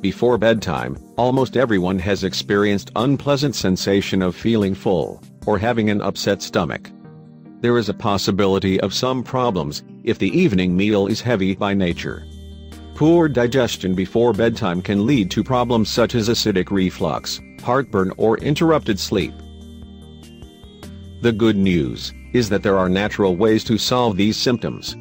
Before bedtime, almost everyone has experienced unpleasant sensation of feeling full, or having an upset stomach. There is a possibility of some problems, if the evening meal is heavy by nature. Poor digestion before bedtime can lead to problems such as acidic reflux, heartburn or interrupted sleep. The good news is that there are natural ways to solve these symptoms.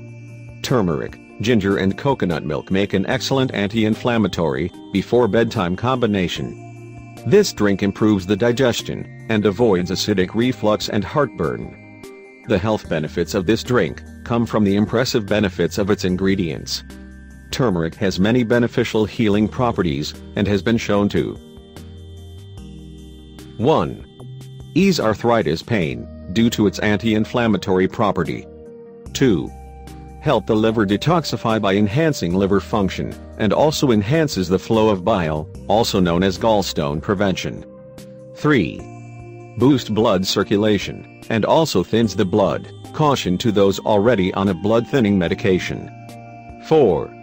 Turmeric, ginger and coconut milk make an excellent anti-inflammatory, before bedtime combination. This drink improves the digestion, and avoids acidic reflux and heartburn. The health benefits of this drink come from the impressive benefits of its ingredients. Turmeric has many beneficial healing properties, and has been shown to 1. Ease arthritis pain, due to its anti-inflammatory property. 2. Help the liver detoxify by enhancing liver function, and also enhances the flow of bile, also known as gallstone prevention. 3. Boost blood circulation, and also thins the blood, caution to those already on a blood-thinning medication. 4.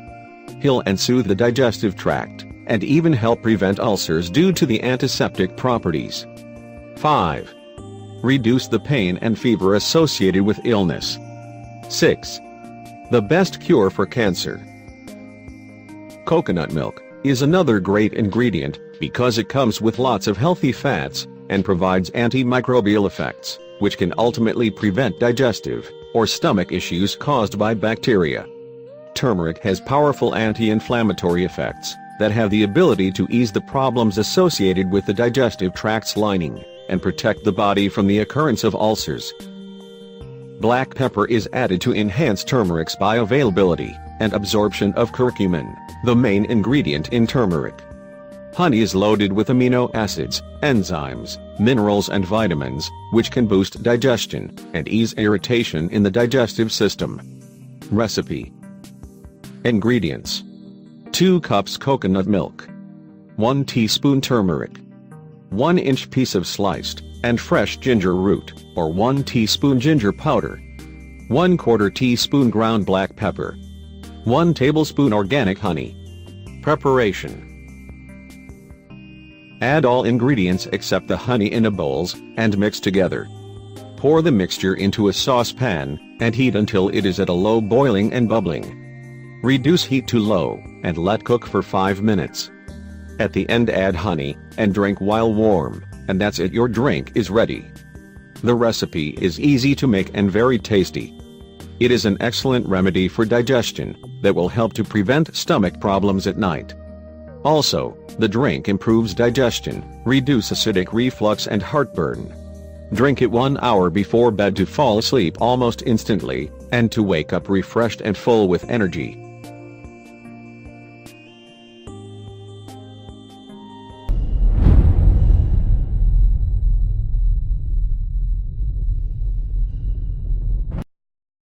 Heal and soothe the digestive tract, and even help prevent ulcers due to the antiseptic properties. 5. Reduce the pain and fever associated with illness. 6. The best cure for cancer. Coconut milk is another great ingredient, because it comes with lots of healthy fats, and provides antimicrobial effects, which can ultimately prevent digestive or stomach issues caused by bacteria. Turmeric has powerful anti-inflammatory effects that have the ability to ease the problems associated with the digestive tract's lining, and protect the body from the occurrence of ulcers. Black pepper is added to enhance turmeric's bioavailability and absorption of curcumin, the main ingredient in turmeric. Honey is loaded with amino acids, enzymes, minerals and vitamins, which can boost digestion and ease irritation in the digestive system. Recipe. Ingredients: 2 cups coconut milk, 1 teaspoon turmeric, 1 inch piece of sliced and fresh ginger root, or 1 teaspoon ginger powder, 1/4 teaspoon ground black pepper, 1 tablespoon organic honey. Preparation: add all ingredients except the honey in a bowl, and mix together. Pour the mixture into a saucepan, and heat until it is at a low boiling and bubbling. Reduce heat to low, and let cook for 5 minutes. At the end add honey, and drink while warm, and that's it, your drink is ready. The recipe is easy to make and very tasty. It is an excellent remedy for digestion, that will help to prevent stomach problems at night. Also, the drink improves digestion, reduce acidic reflux and heartburn. Drink it 1 hour before bed to fall asleep almost instantly, and to wake up refreshed and full with energy.